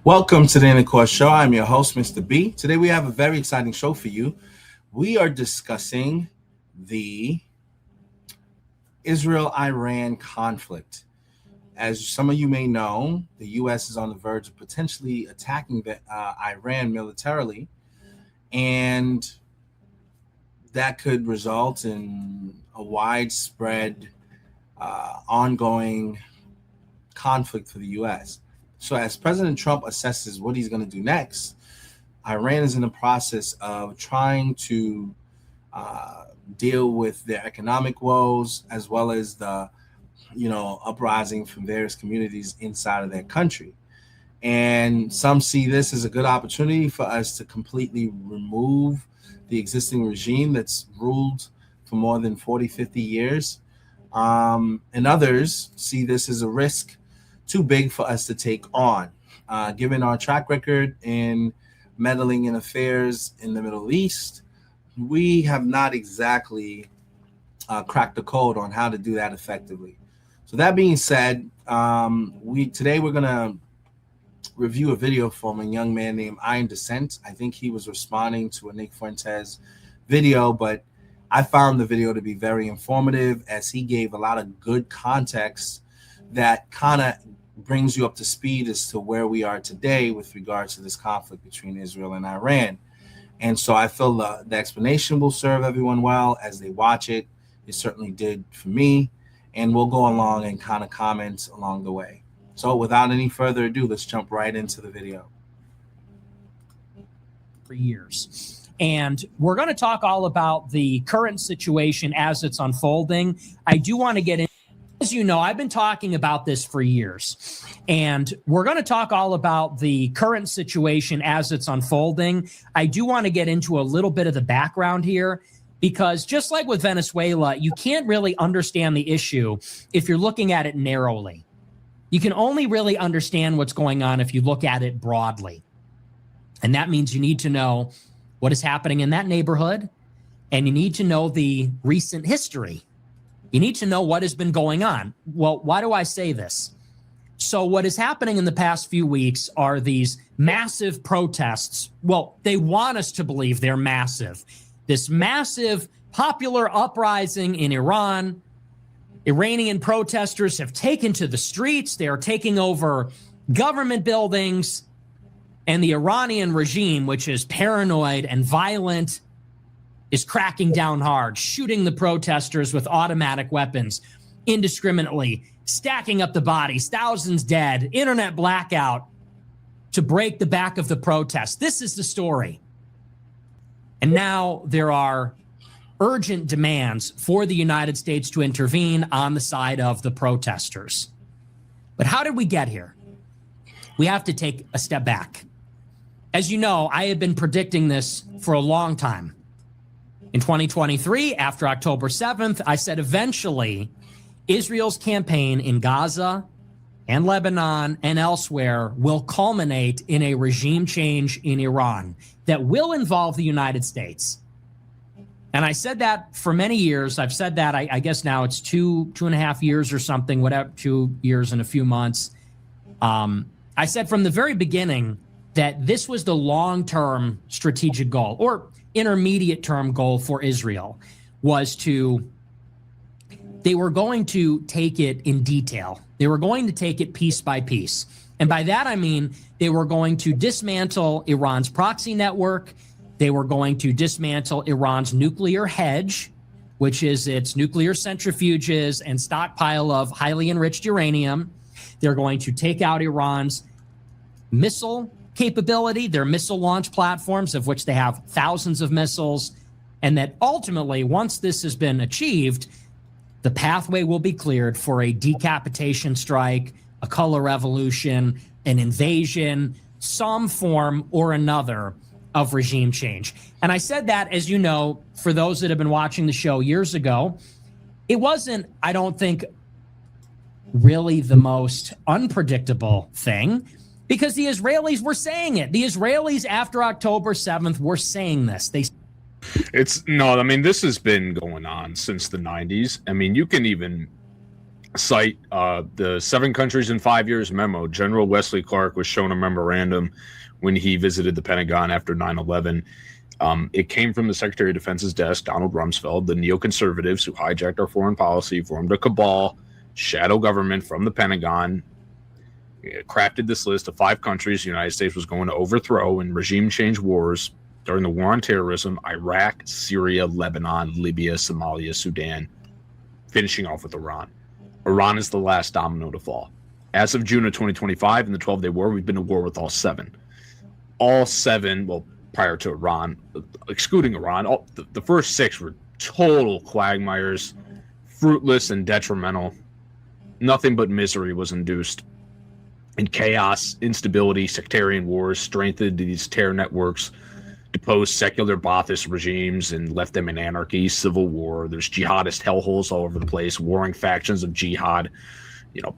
Welcome to the Intercourse Show. I'm your host, Mr. B. Today we have a very exciting show for you. We are discussing the Israel-Iran conflict. As some of you may know, the U.S. is on the verge of potentially attacking Iran militarily, and that could result in a widespread, ongoing conflict for the U.S. So as President Trump assesses what he's going to do next, Iran is in the process of trying to deal with their economic woes as well as the, uprising from various communities inside of their country. And some see this as a good opportunity for us to completely remove the existing regime that's ruled for more than 40, 50 years. And others see this as a risk too big for us to take on. Given our track record in meddling in affairs in the Middle East, we have not exactly cracked the code on how to do that effectively. So that being said, today we're gonna review a video from a young man named Iron Descent. I think he was responding to a Nick Fuentes video, but I found the video to be very informative as he gave a lot of good context that kind of brings you up to speed as to where we are today with regards to this conflict between Israel and Iran. And so I feel the explanation will serve everyone well as they watch it. It certainly did for me. And we'll go along and kind of comment along the way. So without any further ado, let's jump right into the video. For years. And we're going to talk all about the current situation as it's unfolding. I do want to get in. As you know, I've been talking about this for years, and we're going to talk all about the current situation as it's unfolding. I do want to get into a little bit of the background here, because just like with Venezuela, you can't really understand the issue if you're looking at it narrowly. You can only really understand what's going on if you look at it broadly. And that means you need to know what is happening in that neighborhood, and you need to know the recent history. You need to know what has been going on. Well, why do I say this? So what is happening in the past few weeks are these massive protests. Well, they want us to believe they're massive. This massive popular uprising in Iran. Iranian protesters have taken to the streets. They are taking over government buildings. And the Iranian regime, which is paranoid and violent, is cracking down hard, shooting the protesters with automatic weapons indiscriminately, stacking up the bodies, thousands dead, internet blackout to break the back of the protest. This is the story. And now there are urgent demands for the United States to intervene on the side of the protesters. But how did we get here? We have to take a step back. As you know, I have been predicting this for a long time. In 2023, after October 7th, I said eventually Israel's campaign in Gaza and Lebanon and elsewhere will culminate in a regime change in Iran that will involve the United States. And I said that for many years. I've said that, I guess now it's two and a half years or something, whatever, 2 years and a few months. I said from the very beginning that this was the long-term strategic goal, or intermediate term goal for Israel, was they were going to take it in detail. They were going to take it piece by piece. And by that, I mean, they were going to dismantle Iran's proxy network. They were going to dismantle Iran's nuclear hedge, which is its nuclear centrifuges and stockpile of highly enriched uranium. They're going to take out Iran's missile capability, their missile launch platforms, of which they have thousands of missiles, and that ultimately, once this has been achieved, the pathway will be cleared for a decapitation strike, a color revolution, an invasion, some form or another of regime change. And I said that, as you know, for those that have been watching the show years ago, it wasn't, I don't think, really the most unpredictable thing, because the Israelis were saying it. The Israelis after October 7th were saying this. It's no, I mean, this has been going on since the 90s. I mean, you can even cite the 7 countries in 5 years memo. General Wesley Clark was shown a memorandum when he visited the Pentagon after 9/11. It came from the Secretary of Defense's desk, Donald Rumsfeld. The neoconservatives who hijacked our foreign policy formed a cabal, shadow government from the Pentagon, crafted this list of 5 countries the United States was going to overthrow in regime change wars during the war on terrorism: Iraq, Syria, Lebanon, Libya, Somalia, Sudan, finishing off with Iran. Iran is the last domino to fall. As of June of 2025, in the 12-day war, we've been to war with all 7. All 7, well, prior to Iran, excluding Iran, the first 6 were total quagmires, fruitless and detrimental. Nothing but misery was induced. And chaos, instability, sectarian wars strengthened these terror networks, deposed secular Ba'athist regimes, and left them in anarchy, civil war. There's jihadist hellholes all over the place, warring factions of jihad,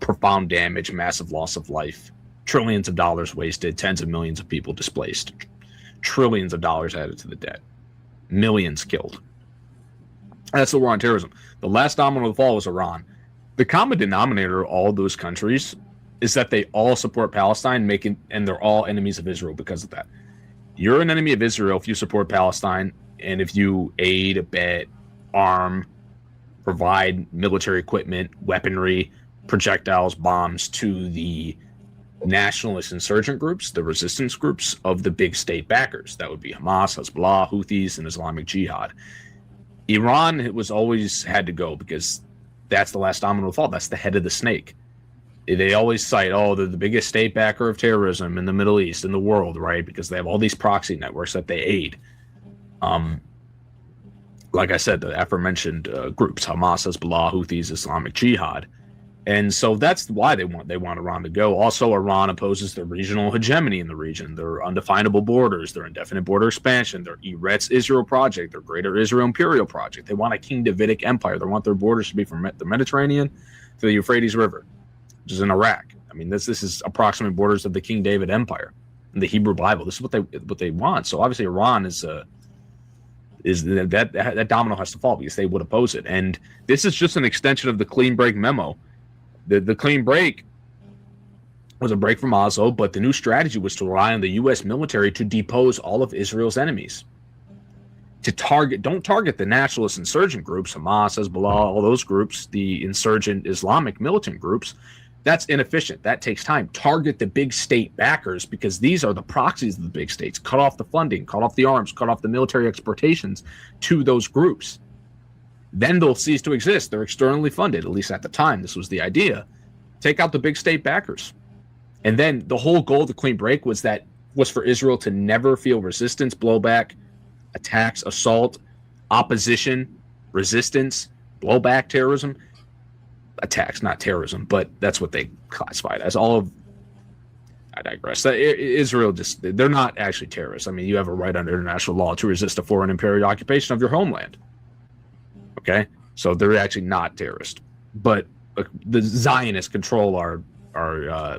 profound damage, massive loss of life, trillions of dollars wasted, tens of millions of people displaced, trillions of dollars added to the debt, millions killed. That's the war on terrorism. The last domino to fall was Iran. The common denominator of all those countries is that they all support Palestine, and they're all enemies of Israel because of that. You're an enemy of Israel if you support Palestine, and if you aid, abet, arm, provide military equipment, weaponry, projectiles, bombs to the nationalist insurgent groups, the resistance groups of the big state backers. That would be Hamas, Hezbollah, Houthis, and Islamic Jihad. Iran was always had to go because that's the last domino to fall. That's the head of the snake. They always cite, they're the biggest state backer of terrorism in the Middle East, in the world, right? Because they have all these proxy networks that they aid. Like I said, the aforementioned groups, Hamas, Hezbollah, Houthis, Islamic Jihad. And so that's why they want Iran to go. Also, Iran opposes their regional hegemony in the region, their undefinable borders, their indefinite border expansion, their Eretz Israel project, their Greater Israel Imperial project. They want a King Davidic empire. They want their borders to be from the Mediterranean to the Euphrates River, which is in Iraq. I mean, this is approximate borders of the King David Empire in the Hebrew Bible. This is what they want. So obviously, Iran is that domino has to fall because they would oppose it. And this is just an extension of the clean break memo. The clean break was a break from Oslo, but the new strategy was to rely on the U.S. military to depose all of Israel's enemies. Don't target the nationalist insurgent groups, Hamas, Hezbollah, all those groups, the insurgent Islamic militant groups. That's inefficient. That takes time. Target the big state backers because these are the proxies of the big states. Cut off the funding, cut off the arms, cut off the military exportations to those groups. Then they'll cease to exist. They're externally funded, at least at the time. This was the idea. Take out the big state backers. And then the whole goal of the clean break was for Israel to never feel resistance, blowback, attacks, assault, opposition, resistance, blowback, terrorism. Attacks, not terrorism, but that's what they classify it as. I digress. Israel they're not actually terrorists. I mean, you have a right under international law to resist a foreign imperial occupation of your homeland. Okay, so they're actually not terrorists, but the Zionists control our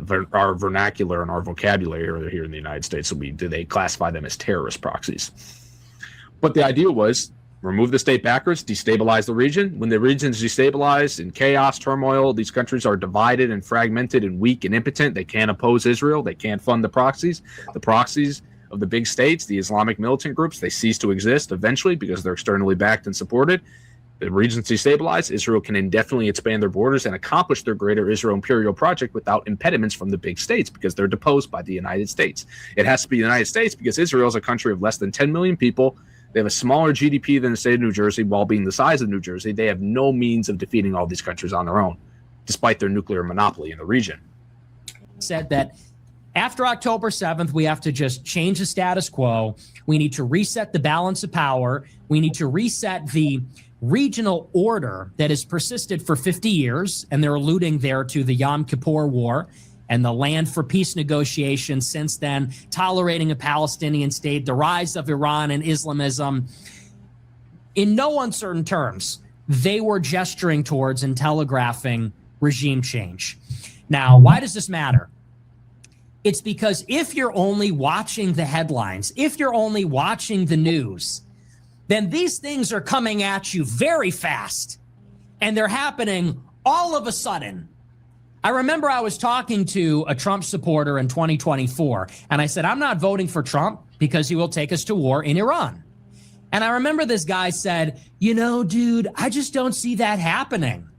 vernacular and our vocabulary here in the United States. So they classify them as terrorist proxies. But the idea was remove the state backers, destabilize the region. When the region's destabilized in chaos, turmoil, these countries are divided and fragmented and weak and impotent. They can't oppose Israel. They can't fund the proxies. The proxies of the big states, the Islamic militant groups, they cease to exist eventually because they're externally backed and supported. The regions destabilized, Israel can indefinitely expand their borders and accomplish their Greater Israel Imperial project without impediments from the big states because they're deposed by the United States. It has to be the United States because Israel is a country of less than 10 million people. They have a smaller GDP than the state of New Jersey while being the size of New Jersey. They have no means of defeating all these countries on their own, despite their nuclear monopoly in the region. Said that after October 7th, we have to just change the status quo. We need to reset the balance of power. We need to reset the regional order that has persisted for 50 years, and they're alluding there to the Yom Kippur War and the land for peace negotiations since then, tolerating a Palestinian state, the rise of Iran and Islamism. In no uncertain terms, they were gesturing towards and telegraphing regime change. Now, why does this matter? It's because if you're only watching the headlines, if you're only watching the news, then these things are coming at you very fast, and they're happening all of a sudden, I remember I was talking to a Trump supporter in 2024, and I said, I'm not voting for Trump because he will take us to war in Iran. And I remember this guy said, dude, I just don't see that happening.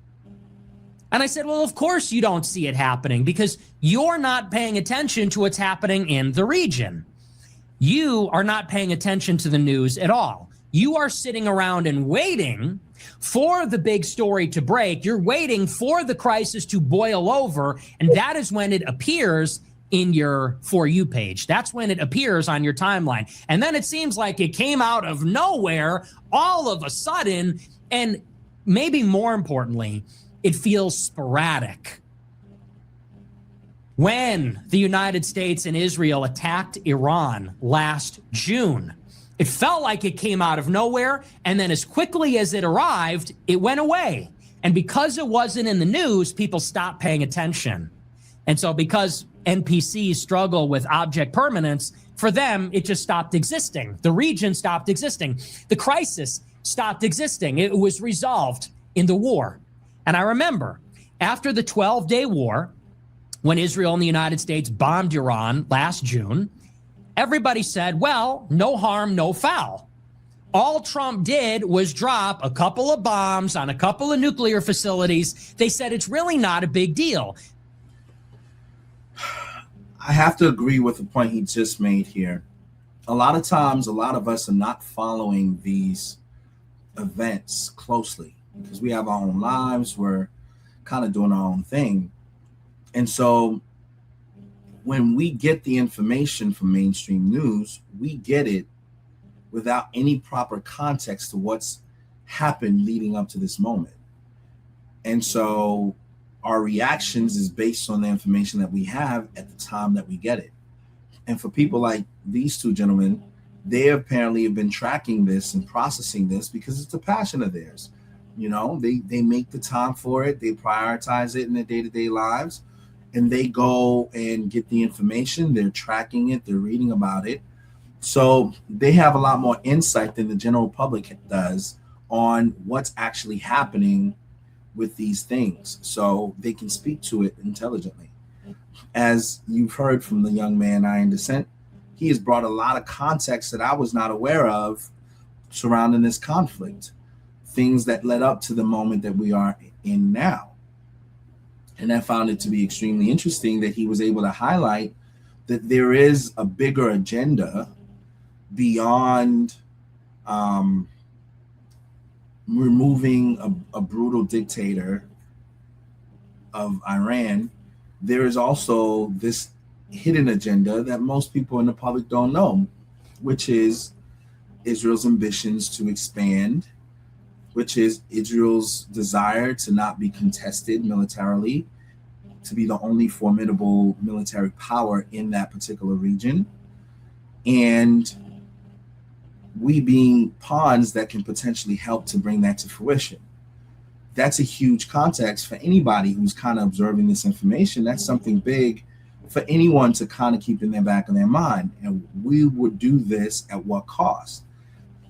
And I said, well, of course you don't see it happening because you're not paying attention to what's happening in the region. You are not paying attention to the news at all. You are sitting around and waiting for the big story to break. You're waiting for the crisis to boil over, and that is when it appears in your For You page. That's when it appears on your timeline. And then it seems like it came out of nowhere all of a sudden, and maybe more importantly, it feels sporadic. When the United States and Israel attacked Iran last June, it felt like it came out of nowhere, and then as quickly as it arrived, it went away. And because it wasn't in the news, people stopped paying attention. And so because NPCs struggle with object permanence, for them, it just stopped existing. The region stopped existing. The crisis stopped existing. It was resolved in the war. And I remember after the 12-day war, when Israel and the United States bombed Iran last June, everybody said, well, no harm, no foul. All Trump did was drop a couple of bombs on a couple of nuclear facilities. They said it's really not a big deal. I have to agree with the point he just made here. A lot of times, a lot of us are not following these events closely because we have our own lives. We're kind of doing our own thing. And so when we get the information from mainstream news, we get it without any proper context to what's happened leading up to this moment. And so our reactions is based on the information that we have at the time that we get it. And for people like these two gentlemen, they apparently have been tracking this and processing this because it's a passion of theirs. They make the time for it. They prioritize it in their day-to-day lives. And they go and get the information. They're tracking it. They're reading about it. So they have a lot more insight than the general public does on what's actually happening with these things. So they can speak to it intelligently. As you've heard from the young man, I Am Descent, he has brought a lot of context that I was not aware of surrounding this conflict. Things that led up to the moment that we are in now. And I found it to be extremely interesting that he was able to highlight that there is a bigger agenda beyond removing a brutal dictator of Iran. There is also this hidden agenda that most people in the public don't know, which is Israel's ambitions to expand, which is Israel's desire to not be contested militarily, to be the only formidable military power in that particular region, and we being pawns that can potentially help to bring that to fruition. That's a huge context for anybody who's kind of observing this information. That's something big for anyone to kind of keep in their back of their mind. And we would do this at what cost?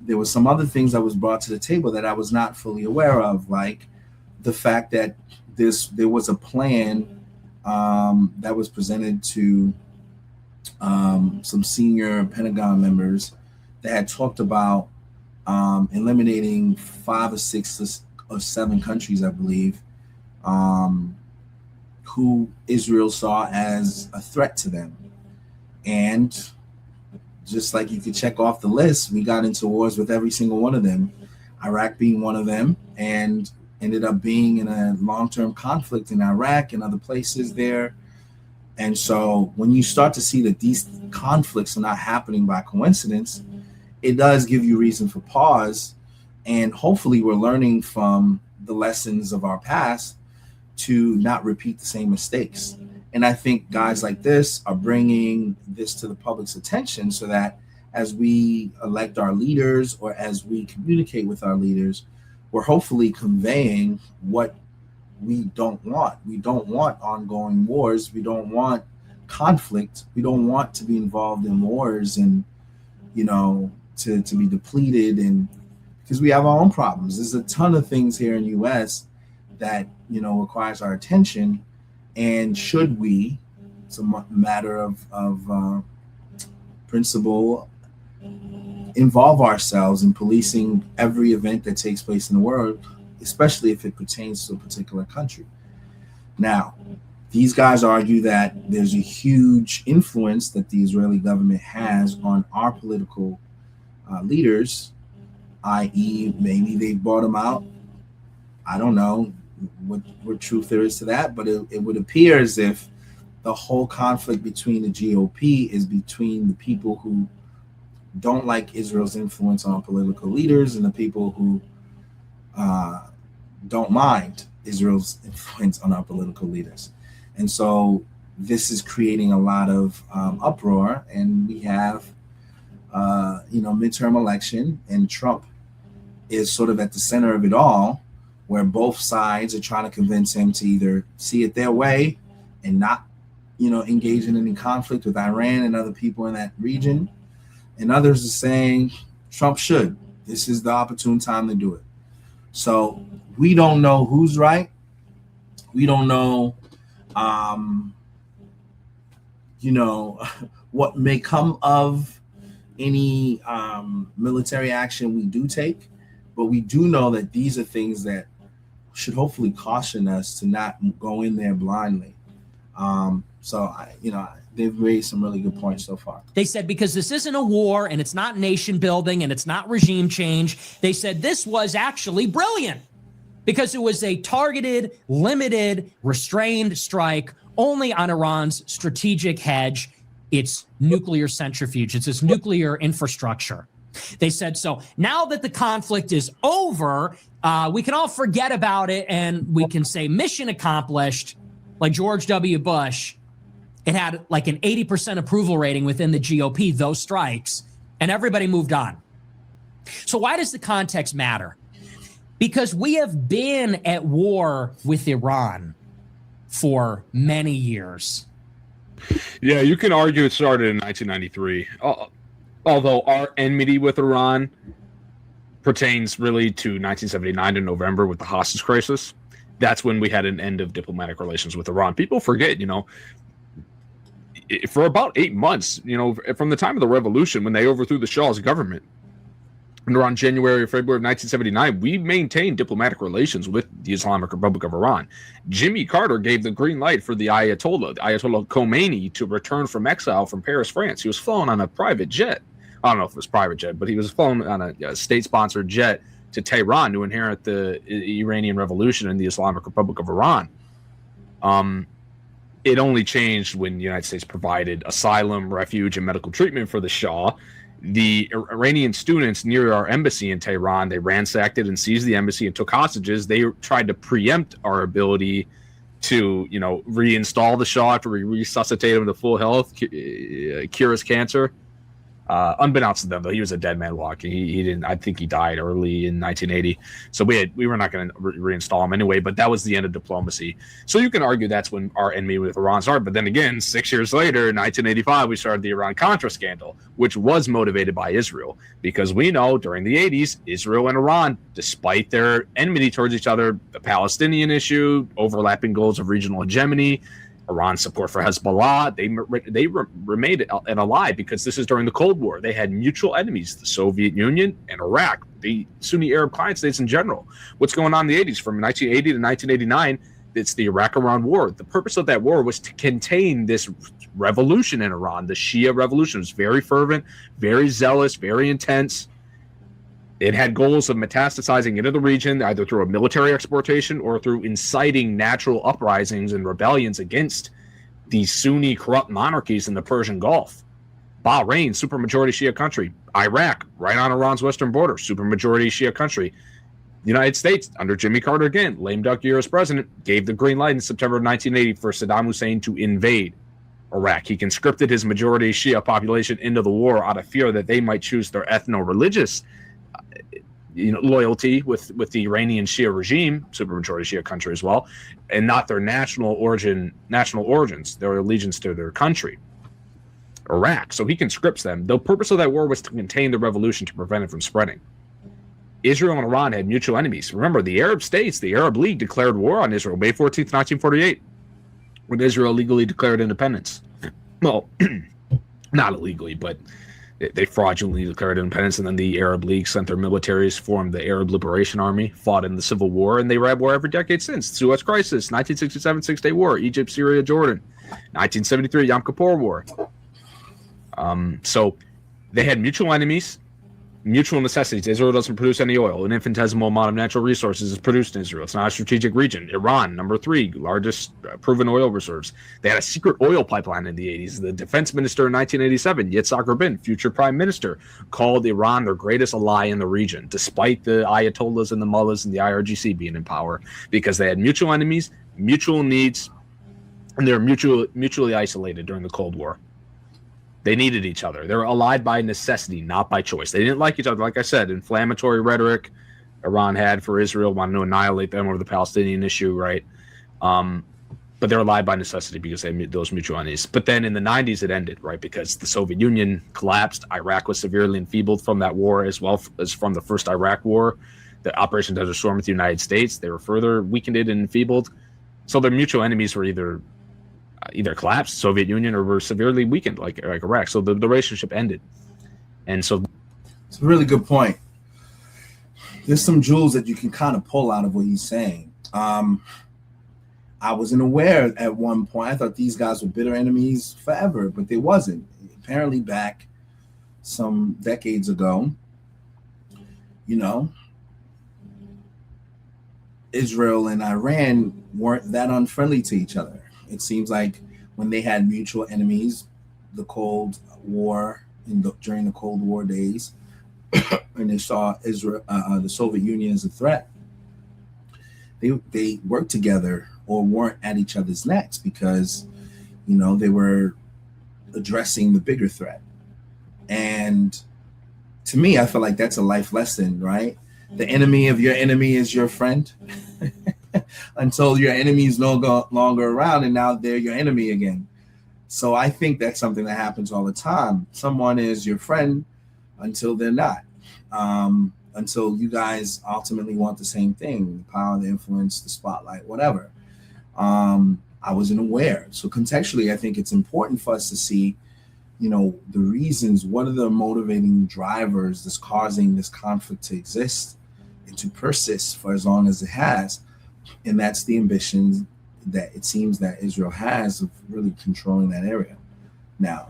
There were some other things that was brought to the table that I was not fully aware of, like the fact that there was a plan that was presented to some senior Pentagon members that had talked about eliminating 5 or 6 or 7 countries, I believe, who Israel saw as a threat to them. And just like you could check off the list, we got into wars with every single one of them, Iraq being one of them, and ended up being in a long-term conflict in Iraq and other places there. And so when you start to see that these conflicts are not happening by coincidence, it does give you reason for pause. And hopefully we're learning from the lessons of our past to not repeat the same mistakes. And I think guys like this are bringing this to the public's attention so that as we elect our leaders or as we communicate with our leaders, we're hopefully conveying what we don't want. We don't want ongoing wars. We don't want conflict. We don't want to be involved in wars and, to be depleted, and because we have our own problems. There's a ton of things here in the U.S. that, requires our attention. And should we, it's a matter of principle, involve ourselves in policing every event that takes place in the world, especially if it pertains to a particular country. Now, these guys argue that there's a huge influence that the Israeli government has on our political leaders, i.e., maybe they bought them out. I don't know what truth there is to that, but it would appear as if the whole conflict between the GOP is between the people who don't like Israel's influence on political leaders and the people who don't mind Israel's influence on our political leaders. And so this is creating a lot of uproar, and we have midterm election, and Trump is sort of at the center of it all, where both sides are trying to convince him to either see it their way and not engage in any conflict with Iran and other people in that region, and others are saying Trump should. This is the opportune time to do it. So we don't know who's right. We don't know what may come of any military action we do take, but we do know that these are things that should hopefully caution us to not go in there blindly. They've raised some really good points so far. They said because this isn't a war and it's not nation building and it's not regime change, they said this was actually brilliant because it was a targeted, limited, restrained strike only on Iran's strategic hedge, its nuclear centrifuge, its nuclear infrastructure. They said, so now that the conflict is over, we can all forget about it and we can say mission accomplished, like George W. Bush. It had like an 80% approval rating within the GOP, those strikes, and everybody moved on. So why does the context matter? Because we have been at war with Iran for many years. Yeah, you can argue it started in 1993. Although our enmity with Iran pertains really to 1979 in November with the hostage crisis. That's when we had an end of diplomatic relations with Iran. People forget, for about 8 months, from the time of the revolution when they overthrew the Shah's government, and around January or February of 1979, we maintained diplomatic relations with the Islamic Republic of Iran. Jimmy Carter gave the green light for the Ayatollah Khomeini, to return from exile from Paris, France. He was flown on a private jet. I don't know if it was private jet, but he was flown on a state-sponsored jet to Tehran to inherit the Iranian Revolution in the Islamic Republic of Iran. It only changed when the United States provided asylum, refuge, and medical treatment for the Shah. The Iranian students near our embassy in Tehran, they ransacked it and seized the embassy and took hostages. They tried to preempt our ability to, reinstall the Shah after we resuscitate him to full health, cure his cancer. Unbeknownst to them, though, he was a dead man walking. He didn't. I think he died early in 1980. So we were not going to reinstall him anyway. But that was the end of diplomacy. So you can argue that's when our enemy with Iran started. But then again, 6 years later, in 1985, we started the Iran-Contra scandal, which was motivated by Israel, because we know during the 80s, Israel and Iran, despite their enmity towards each other, the Palestinian issue, overlapping goals of regional hegemony, Iran's support for Hezbollah, they remained an ally because this is during the Cold War. They had mutual enemies, the Soviet Union and Iraq, the Sunni Arab client states in general. What's going on in the 80s? From 1980 to 1989, it's the Iraq-Iran war. The purpose of that war was to contain this revolution in Iran. The Shia revolution was very fervent, very zealous, very intense. It had goals of metastasizing into the region, either through a military exportation or through inciting natural uprisings and rebellions against these Sunni corrupt monarchies in the Persian Gulf. Bahrain, supermajority Shia country. Iraq, right on Iran's western border, supermajority Shia country. The United States, under Jimmy Carter again, lame duck year as president, gave the green light in September of 1980 for Saddam Hussein to invade Iraq. He conscripted his majority Shia population into the war out of fear that they might choose their ethno-religious loyalty with the Iranian Shia regime, supermajority Shia country as well, and not their national origins, their allegiance to their country, Iraq. So he conscripts them. The purpose of that war was to contain the revolution, to prevent it from spreading. Israel and Iran had mutual enemies. Remember, the Arab states, the Arab League declared war on Israel May 14th, 1948, when Israel legally declared independence. Well, not illegally, but they fraudulently declared independence, and then the Arab League sent their militaries, formed the Arab Liberation Army, fought in the Civil War, and they were at war every decade since. Suez Crisis, 1967 Six-Day War, Egypt, Syria, Jordan, 1973 Yom Kippur War. So they had mutual enemies, mutual necessities. Israel doesn't produce any oil. An infinitesimal amount of natural resources is produced in Israel. It's not a strategic region. Iran, number 3, largest proven oil reserves. They had a secret oil pipeline in the 80s. The defense minister in 1987, Yitzhak Rabin, future prime minister, called Iran their greatest ally in the region, despite the Ayatollahs and the mullahs and the IRGC being in power, because they had mutual enemies, mutual needs, and they were mutually isolated during the Cold War. They needed each other. They were allied by necessity, not by choice. They didn't like each other. Like I said, inflammatory rhetoric Iran had for Israel, wanted to annihilate them over the Palestinian issue, right? But they're allied by necessity because they had those mutual enemies. But then in the 90s, it ended, right? Because the Soviet Union collapsed. Iraq was severely enfeebled from that war, as well as from the first Iraq war. The Operation Desert Storm with the United States, they were further weakened and enfeebled. So their mutual enemies were either collapsed, Soviet Union, or were severely weakened, like Iraq. So the relationship ended. And so it's a really good point. There's some jewels that you can kind of pull out of what he's saying. I wasn't aware at one point. I thought these guys were bitter enemies forever, but they wasn't. Apparently back some decades ago, Israel and Iran weren't that unfriendly to each other. It seems like when they had mutual enemies, the Cold War, during the Cold War days, and they saw Israel, the Soviet Union as a threat, they worked together or weren't at each other's necks because, they were addressing the bigger threat. And to me, I feel like that's a life lesson, right? The enemy of your enemy is your friend. Until your enemy is no longer around, and now they're your enemy again. So I think that's something that happens all the time. Someone is your friend until they're not. Until you guys ultimately want the same thing, the power, the influence, the spotlight, whatever. I wasn't aware. So contextually, I think it's important for us to see, the reasons, what are the motivating drivers that's causing this conflict to exist and to persist for as long as it has. And that's the ambition that it seems that Israel has of really controlling that area. Now,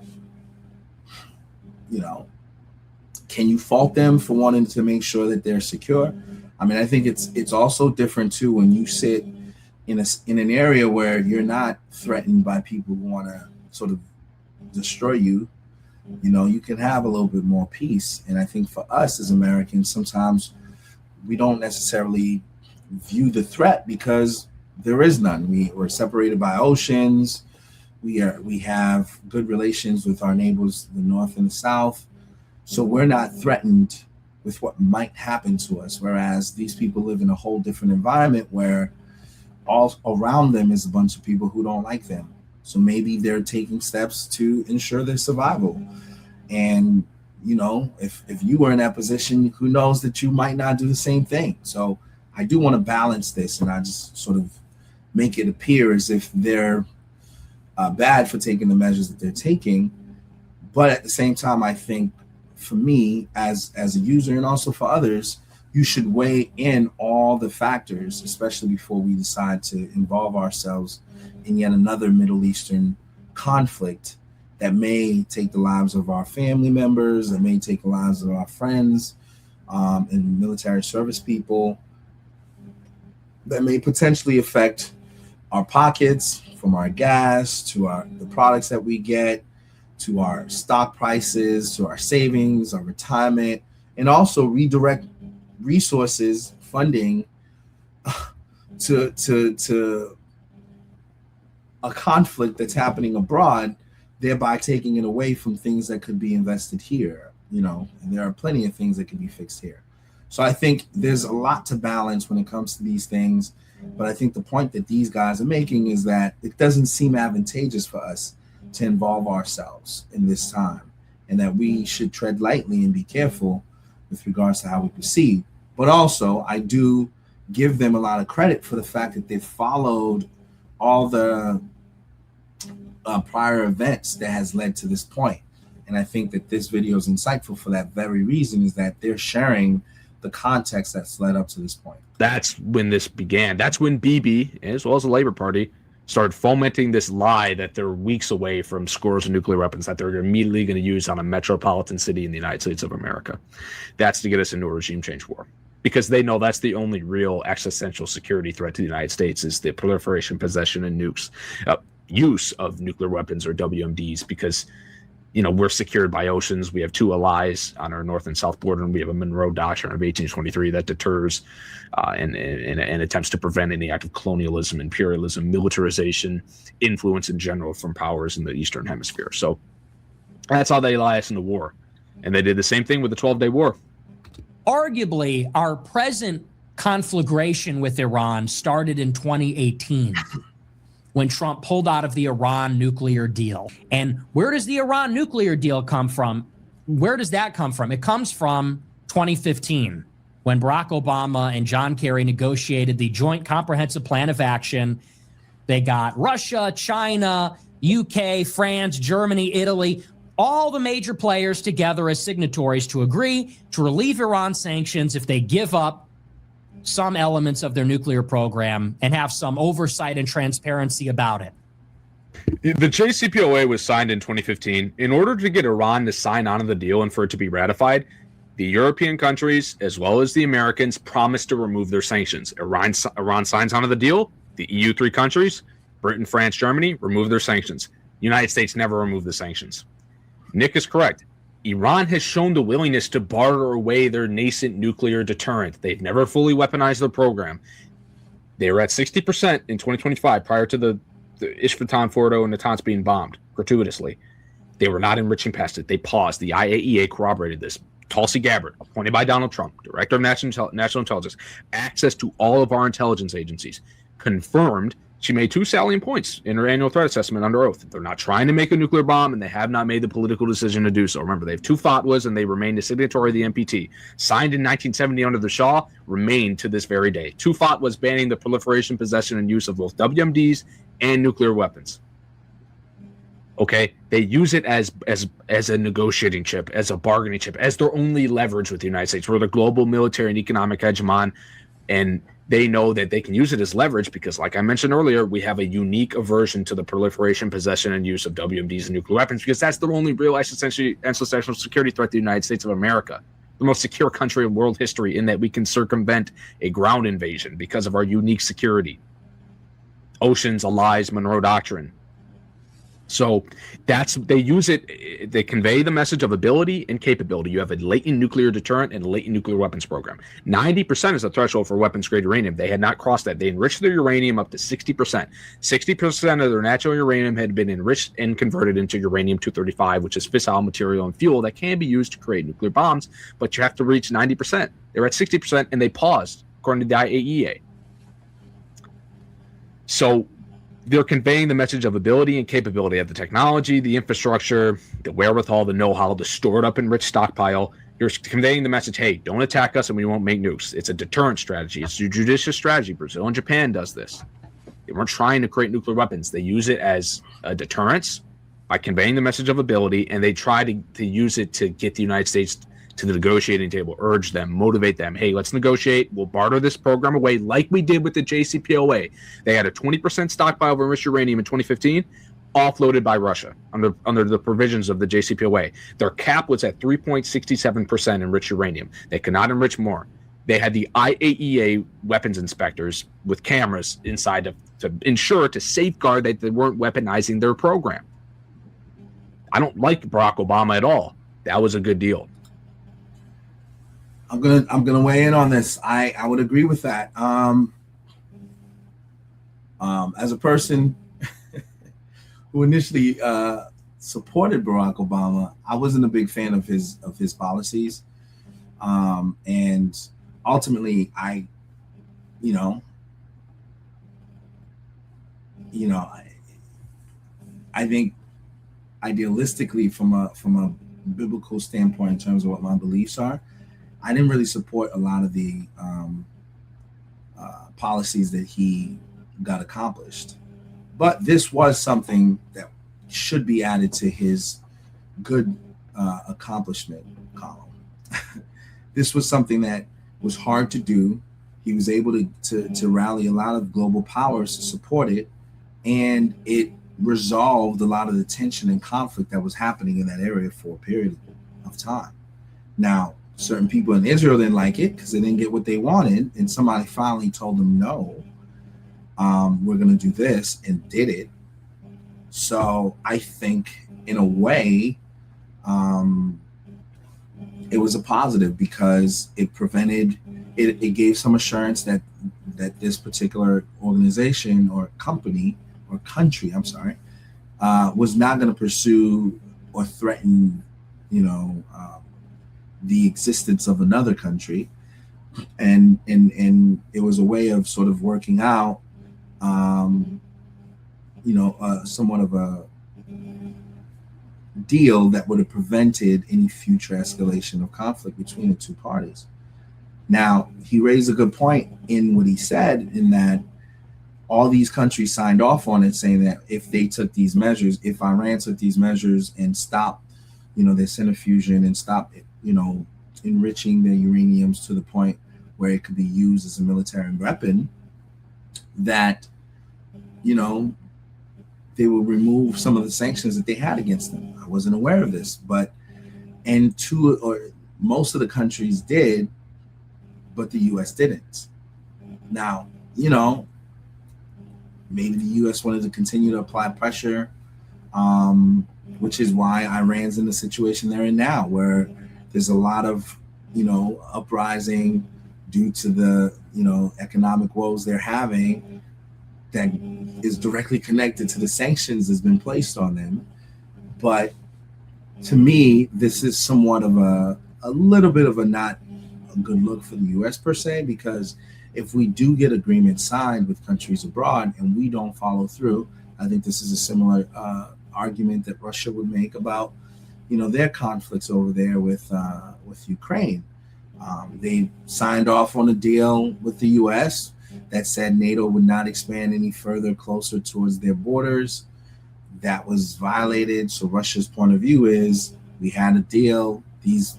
can you fault them for wanting to make sure that they're secure? I mean, I think it's also different too when you sit in an area where you're not threatened by people who want to sort of destroy you. You can have a little bit more peace. And I think for us as Americans, sometimes we don't necessarily view the threat because there is none. We're separated by oceans. We have good relations with our neighbors, the north and the south. So we're not threatened with what might happen to us. Whereas these people live in a whole different environment where all around them is a bunch of people who don't like them. So maybe they're taking steps to ensure their survival. And, if you were in that position, who knows that you might not do the same thing. So I do want to balance this, and I just sort of make it appear as if they're bad for taking the measures that they're taking. But at the same time, I think for me as a user and also for others, you should weigh in all the factors, especially before we decide to involve ourselves in yet another Middle Eastern conflict that may take the lives of our family members, that may take the lives of our friends and military service people, that may potentially affect our pockets, from our gas to the products that we get, to our stock prices, to our savings, our retirement, and also redirect resources, funding to a conflict that's happening abroad, thereby taking it away from things that could be invested here, and there are plenty of things that can be fixed here. So I think there's a lot to balance when it comes to these things. But I think the point that these guys are making is that it doesn't seem advantageous for us to involve ourselves in this time, and that we should tread lightly and be careful with regards to how we proceed. But also, I do give them a lot of credit for the fact that they followed all the prior events that has led to this point. And I think that this video is insightful for that very reason, is that they're sharing the context that's led up to this point. That's when this began. That's when BB, as well as the Labor Party, started fomenting this lie that they're weeks away from scores of nuclear weapons that they're immediately going to use on a metropolitan city in the United States of America. That's to get us into a regime change war, because they know that's the only real existential security threat to the United States is the proliferation, possession, and use of nuclear weapons, or WMDs, because we're secured by oceans. We have two allies on our north and south border, and we have a Monroe Doctrine of 1823 that deters and attempts to prevent any act of colonialism, imperialism, militarization, influence in general from powers in the Eastern Hemisphere. So that's how they ally us in the war. And they did the same thing with the 12-Day War. Arguably, our present conflagration with Iran started in 2018. When Trump pulled out of the Iran nuclear deal. And where does the Iran nuclear deal come from? Where does that come from? It comes from 2015, when Barack Obama and John Kerry negotiated the Joint Comprehensive Plan of Action. They got Russia, China, UK, France, Germany, Italy, all the major players together as signatories to agree to relieve Iran sanctions if they give up some elements of their nuclear program and have some oversight and transparency about it. The JCPOA was signed in 2015. In order to get Iran to sign on to the deal and for it to be ratified, the European countries, as well as the Americans, promised to remove their sanctions. Iran signs onto the deal. The EU 3 countries, Britain, France, Germany, remove their sanctions. United States never removed the sanctions. Nick is correct. Iran has shown the willingness to barter away their nascent nuclear deterrent. They've never fully weaponized their program. They were at 60% in 2025 prior to the Isfahan, Fordo, and Natanz being bombed gratuitously. They were not enriching past it. They paused. The IAEA corroborated this. Tulsi Gabbard, appointed by Donald Trump, Director of National Intelligence, access to all of our intelligence agencies, confirmed. She made 2 salient points in her annual threat assessment under oath. They're not trying to make a nuclear bomb, and they have not made the political decision to do so. Remember, they have 2 fatwas, and they remained a signatory of the NPT. Signed in 1970 under the Shah, remained to this very day. 2 fatwas banning the proliferation, possession, and use of both WMDs and nuclear weapons. Okay, they use it as a negotiating chip, as a bargaining chip, as their only leverage with the United States. We're the global military and economic hegemon, and they know that they can use it as leverage because, like I mentioned earlier, we have a unique aversion to the proliferation, possession, and use of WMDs and nuclear weapons because that's the only real existential security threat to the United States of America, the most secure country in world history, in that we can circumvent a ground invasion because of our unique security. Oceans, allies, Monroe Doctrine. So they use it, they convey the message of ability and capability. You have a latent nuclear deterrent and a latent nuclear weapons program. 90% is the threshold for weapons-grade uranium. They had not crossed that. They enriched their uranium up to 60%. 60% of their natural uranium had been enriched and converted into uranium-235, which is fissile material and fuel that can be used to create nuclear bombs, but you have to reach 90%. They're at 60%, and they paused, according to the IAEA. So they're conveying the message of ability and capability of the technology, the infrastructure, the wherewithal, the know-how, the stored up enriched stockpile. You're conveying the message, hey, don't attack us and we won't make nukes. It's a deterrent strategy. It's a judicious strategy. Brazil and Japan does this. They weren't trying to create nuclear weapons. They use it as a deterrence by conveying the message of ability, and they try to use it to get the United States to the negotiating table, urge them, motivate them. Hey, let's negotiate. We'll barter this program away like we did with the JCPOA. They had a 20% stockpile of enriched uranium in 2015, offloaded by Russia under the provisions of the JCPOA. Their cap was at 3.67% enriched uranium. They could not enrich more. They had the IAEA weapons inspectors with cameras inside to ensure, to safeguard that they weren't weaponizing their program. I don't like Barack Obama at all. That was a good deal. I'm gonna weigh in on this. I would agree with that. As a person who initially supported Barack Obama, I wasn't a big fan of his policies, and ultimately, I think idealistically, from a biblical standpoint, in terms of what my beliefs are, I didn't really support a lot of the policies that he got accomplished. But this was something that should be added to his good accomplishment column. This was something that was hard to do. He was able to rally a lot of global powers to support it, and it resolved a lot of the tension and conflict that was happening in that area for a period of time. Now, certain people in Israel didn't like it because they didn't get what they wanted, and somebody finally told them, no, we're going to do this, and did it. So I think in a way, it was a positive because it prevented, it gave some assurance that this particular organization or company or country, I'm sorry, was not going to pursue or threaten, the existence of another country. And it was a way of sort of working out, somewhat of a deal that would have prevented any future escalation of conflict between the two parties. Now, he raised a good point in what he said, in that all these countries signed off on it, saying that if they took these measures, if Iran took these measures and stopped, their centrifusion and stopped, enriching their uraniums to the point where it could be used as a military weapon, that, they will remove some of the sanctions that they had against them. I wasn't aware of this, most of the countries did, but the U.S. didn't. Now, maybe the U.S. wanted to continue to apply pressure, which is why Iran's in the situation they're in now, where there's a lot of, uprising due to the, economic woes they're having that is directly connected to the sanctions that's been placed on them. But to me, this is somewhat of a little bit of a not a good look for the U.S. per se, because if we do get agreements signed with countries abroad and we don't follow through, I think this is a similar argument that Russia would make about, their conflicts over there with Ukraine. They signed off on a deal with the U.S. that said NATO would not expand any further closer towards their borders. That was violated. So Russia's point of view is, we had a deal. These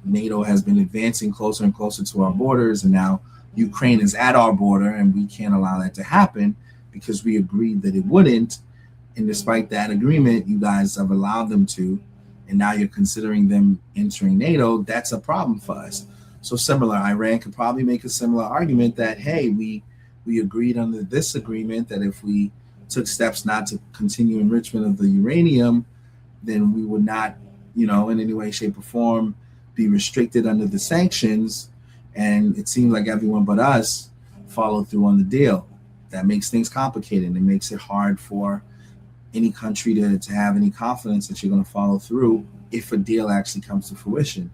NATO has been advancing closer and closer to our borders, and now Ukraine is at our border, and we can't allow that to happen because we agreed that it wouldn't. And despite that agreement, you guys have allowed them to, and now you're considering them entering NATO. That's a problem for us. So similar, Iran could probably make a similar argument that, hey, we agreed under this agreement that if we took steps not to continue enrichment of the uranium, then we would not, in any way, shape, or form be restricted under the sanctions. And it seems like everyone but us followed through on the deal. That makes things complicated. It makes it hard for any country to have any confidence that you're going to follow through if a deal actually comes to fruition.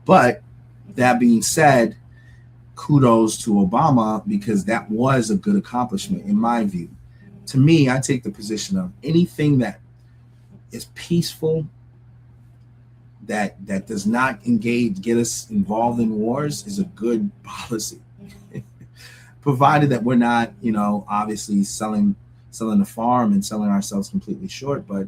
But that being said, kudos to Obama, because that was a good accomplishment in my view. To me, I take the position of anything that is peaceful, that does not get us involved in wars, is a good policy. Provided that we're not, obviously selling the farm and selling ourselves completely short. But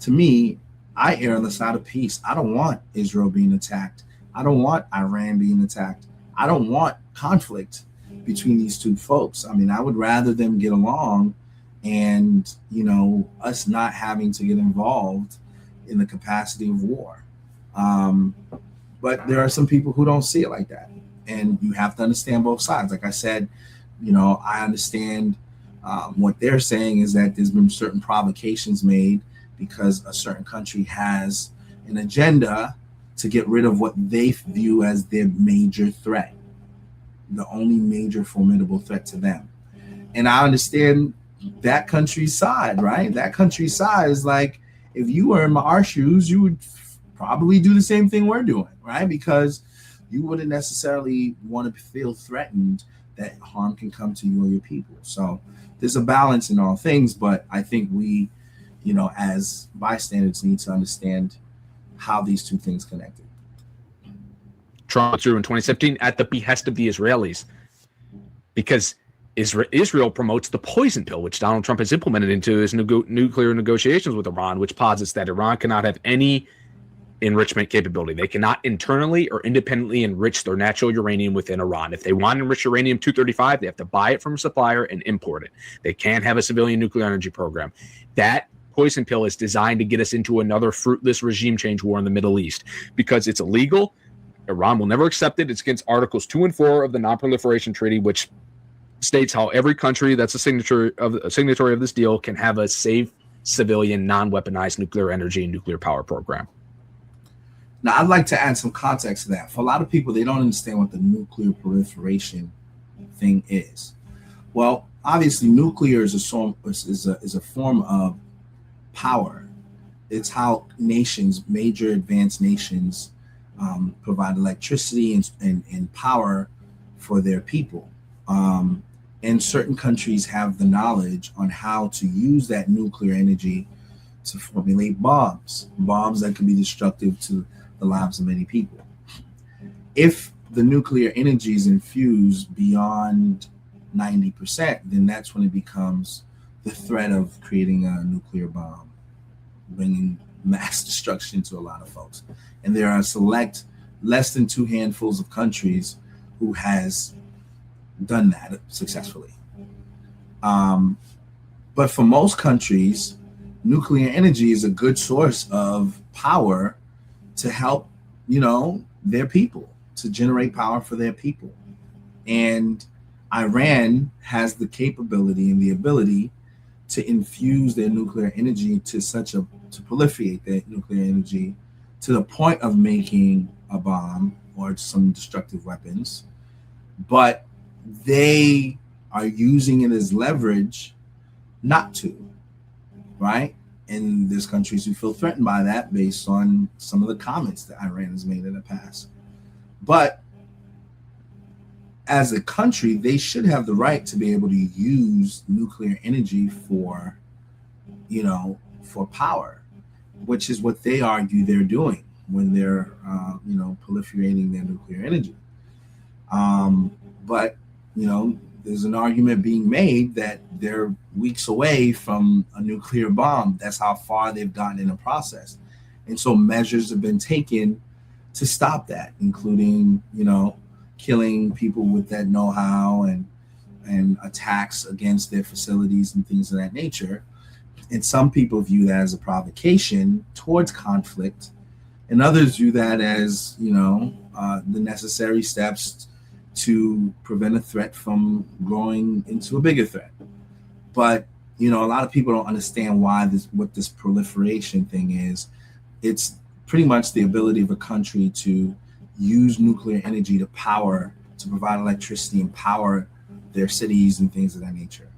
to me, I err on the side of peace. I don't want Israel being attacked. I don't want Iran being attacked. I don't want conflict between these two folks. I mean, I would rather them get along and, us not having to get involved in the capacity of war. But there are some people who don't see it like that. And you have to understand both sides. Like I said, I understand what they're saying is that there's been certain provocations made because a certain country has an agenda to get rid of what they view as their major threat, the only major formidable threat to them. And I understand that country's side, right? That country's side is like, if you were in our shoes, you would probably do the same thing we're doing, right? Because you wouldn't necessarily want to feel threatened that harm can come to you or your people. So there's a balance in all things, but I think we, as bystanders, need to understand how these two things connected. Trump went through in 2017 at the behest of the Israelis, because Israel promotes the poison pill, which Donald Trump has implemented into his nuclear negotiations with Iran, which posits that Iran cannot have any enrichment capability. They cannot internally or independently enrich their natural uranium within Iran. If they want to enrich uranium-235, they have to buy it from a supplier and import it. They can't have a civilian nuclear energy program. That poison pill is designed to get us into another fruitless regime change war in the Middle East because it's illegal. Iran will never accept it. It's against Articles 2 and 4 of the Non-Proliferation Treaty, which states how every country that's a signatory of this deal can have a safe, civilian, non-weaponized nuclear energy and nuclear power program. Now, I'd like to add some context to that. For a lot of people, they don't understand what the nuclear proliferation thing is. Well, obviously, nuclear is a form of power. It's how nations, major advanced nations, provide electricity and power for their people. And certain countries have the knowledge on how to use that nuclear energy to formulate bombs that can be destructive to the lives of many people. If the nuclear energy is infused beyond 90%, then that's when it becomes the threat of creating a nuclear bomb, bringing mass destruction to a lot of folks. And there are select less than 2 handfuls of countries who has done that successfully. But for most countries, nuclear energy is a good source of power to help, their people, to generate power for their people. And Iran has the capability and the ability to infuse their nuclear energy to proliferate their nuclear energy to the point of making a bomb or some destructive weapons. But they are using it as leverage not to, right? And there's countries who feel threatened by that based on some of the comments that Iran has made in the past. But as a country, they should have the right to be able to use nuclear energy for power, which is what they argue they're doing when they're, proliferating their nuclear energy. But there's an argument being made that they're weeks away from a nuclear bomb. That's how far they've gotten in the process. And so measures have been taken to stop that, including, killing people with that know-how and attacks against their facilities and things of that nature. And some people view that as a provocation towards conflict, and others view that as, the necessary steps to prevent a threat from growing into a bigger threat. But, a lot of people don't understand what this proliferation thing is. It's pretty much the ability of a country to use nuclear energy to provide electricity and power their cities and things of that nature.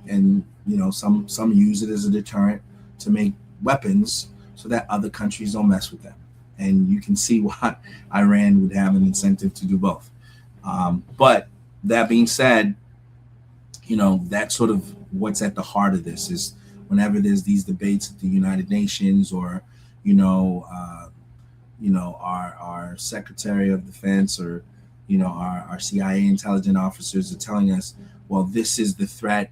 And some use it as a deterrent to make weapons so that other countries don't mess with them. And you can see why Iran would have an incentive to do both. But that being said, that's sort of what's at the heart of this is whenever there's these debates at the United Nations or, our Secretary of Defense or, our CIA intelligence officers are telling us, well, this is the threat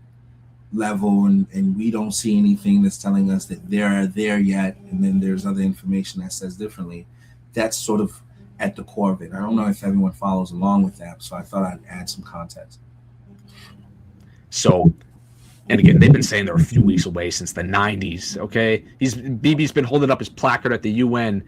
level and we don't see anything that's telling us that they're there yet. And then there's other information that says differently. That's sort of at the core of it. I don't know if everyone follows along with that. So I thought I'd add some context. So, and again, they've been saying they're a few weeks away since the 90s. Okay. Bibi's been holding up his placard at the UN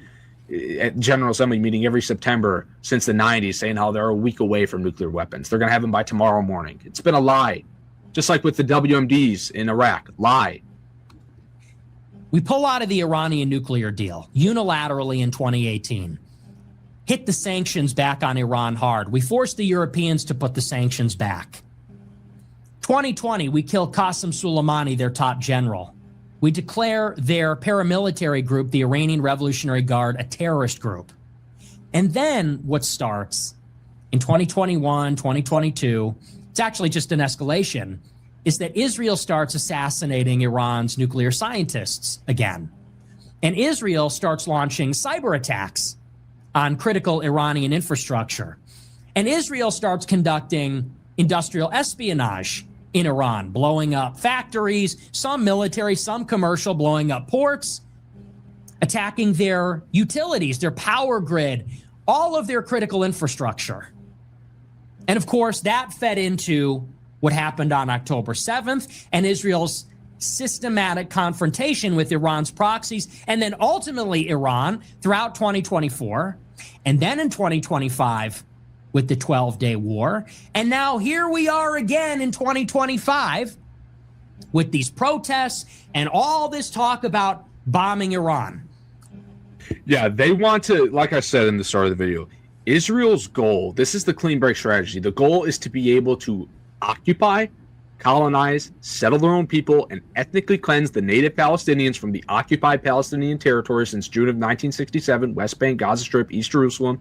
at General Assembly meeting every September since the 90s saying how they're a week away from nuclear weapons. They're going to have them by tomorrow morning. It's been a lie. Just like with the WMDs in Iraq, lie. We pull out of the Iranian nuclear deal unilaterally in 2018, hit the sanctions back on Iran hard. We forced the Europeans to put the sanctions back. 2020, we kill Qasem Soleimani, their top general. We declare their paramilitary group, the Iranian Revolutionary Guard, a terrorist group. And then what starts in 2021, 2022, it's actually just an escalation, is that Israel starts assassinating Iran's nuclear scientists again. And Israel starts launching cyber attacks on critical Iranian infrastructure. And Israel starts conducting industrial espionage in Iran, blowing up factories, some military, some commercial, blowing up ports, attacking their utilities, their power grid, all of their critical infrastructure. And of course, that fed into what happened on October 7th and Israel's systematic confrontation with Iran's proxies, and then ultimately Iran throughout 2024, and then in 2025 with the 12-day war. And now here we are again in 2025 with these protests and all this talk about bombing Iran. Yeah, they want to, like I said in the start of the video, Israel's goal, this is the clean break strategy. The goal is to be able to occupy, colonize, settle their own people, and ethnically cleanse the native Palestinians from the occupied Palestinian territory since June of 1967, West Bank, Gaza Strip, East Jerusalem,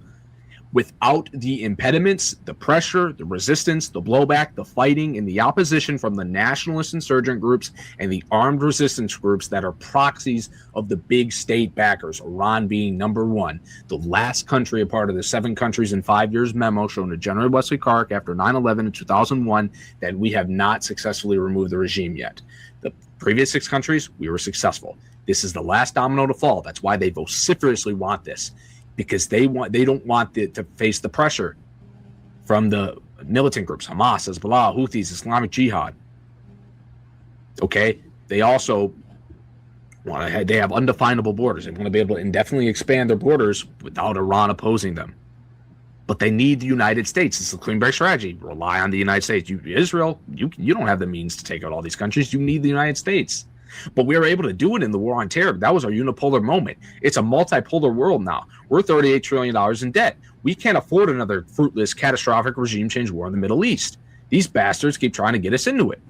without the impediments, the pressure, the resistance, the blowback, the fighting, and the opposition from the nationalist insurgent groups and the armed resistance groups that are proxies of the big state backers, Iran being number one, the last country a part of the 7 countries in 5 years memo shown to General Wesley Clark after 9/11 in 2001 that we have not successfully removed the regime yet. The previous 6 countries, we were successful. This is the last domino to fall. That's why they vociferously want this. Because they don't want to face the pressure from the militant groups, Hamas, Hezbollah, Houthis, Islamic Jihad. Okay, they also they have undefinable borders. They want to be able to indefinitely expand their borders without Iran opposing them. But they need the United States. It's the clean break strategy. Rely on the United States. Israel, you don't have the means to take out all these countries. You need the United States. But we were able to do it in the war on terror. That was our unipolar moment. It's a multipolar world now. We're $38 trillion in debt. We can't afford another fruitless, catastrophic regime change war in the Middle East. These bastards keep trying to get us into it.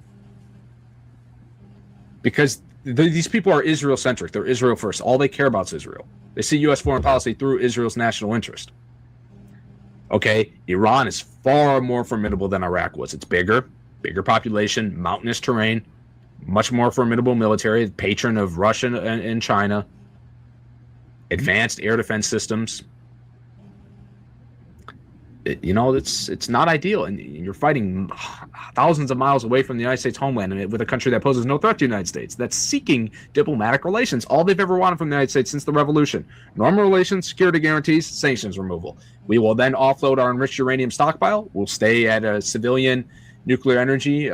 Because these people are Israel-centric. They're Israel first. All they care about is Israel. They see U.S. foreign policy through Israel's national interest. Okay, Iran is far more formidable than Iraq was. It's bigger population, mountainous terrain, much more formidable military, patron of Russia and China, advanced air defense systems. It's not ideal, and you're fighting thousands of miles away from the United States homeland with a country that poses no threat to the United States, that's seeking diplomatic relations. All they've ever wanted from the United States since the revolution: normal relations, security guarantees, sanctions removal. We will then offload our enriched uranium stockpile. We'll stay at a civilian nuclear energy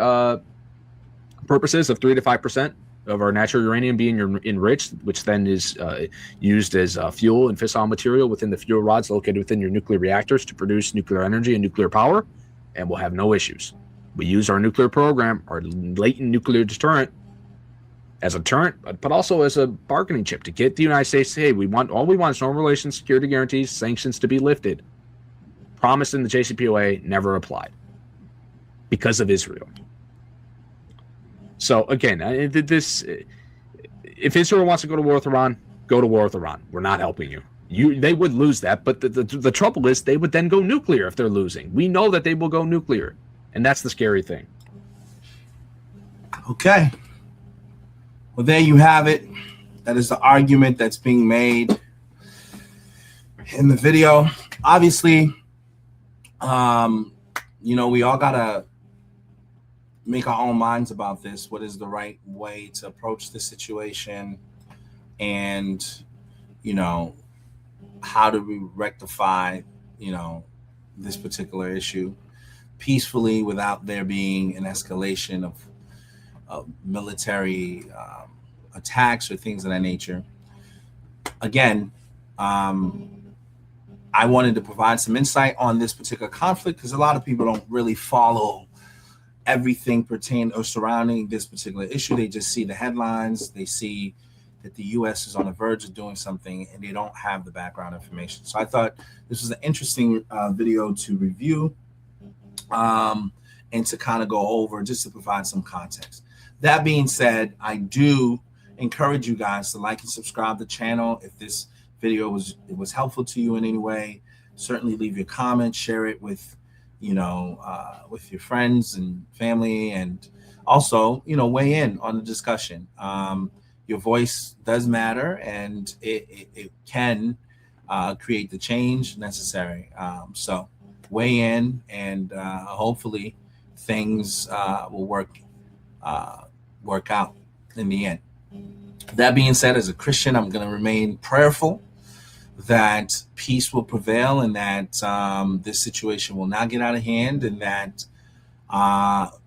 purposes of 3 to 5% of our natural uranium being enriched, which then is used as fuel and fissile material within the fuel rods located within your nuclear reactors to produce nuclear energy and nuclear power, and we'll have no issues. We use our nuclear program, our latent nuclear deterrent, as a deterrent, but also as a bargaining chip to get the United States to say, hey, we want is normal relations, security guarantees, sanctions to be lifted. Promised in the JCPOA, never applied because of Israel. So again, if Israel wants to go to war with Iran, go to war with Iran. We're not helping you. They would lose that, but the trouble is they would then go nuclear if they're losing. We know that they will go nuclear, and that's the scary thing. Okay. Well, there you have it. That is the argument that's being made in the video. Obviously, we all gotta make our own minds about this. What is the right way to approach the situation? And, how do we rectify, this particular issue peacefully without there being an escalation of military attacks or things of that nature? Again, I wanted to provide some insight on this particular conflict because a lot of people don't really follow everything pertaining or surrounding this particular issue. They just see the headlines. They see that the U.S. is on the verge of doing something, and they don't have the background information. So I thought this was an interesting video to review and to kind of go over just to provide some context. That being said, I do encourage you guys to like and subscribe to the channel. If this video was helpful to you in any way, certainly leave your comments, share it with with your friends and family, and also, weigh in on the discussion. Your voice does matter, and it can create the change necessary. So weigh in, and hopefully things will work out in the end. That being said, as a Christian, I'm going to remain prayerful that peace will prevail, and that this situation will not get out of hand, and that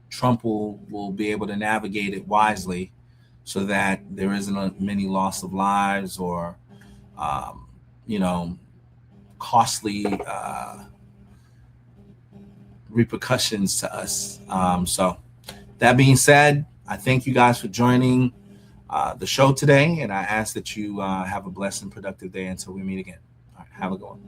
Trump will be able to navigate it wisely, so that there isn't many loss of lives or costly repercussions to us. So that being said, I thank you guys for joining the show today, and I ask that you have a blessed and productive day until we meet again. All right, have a good one.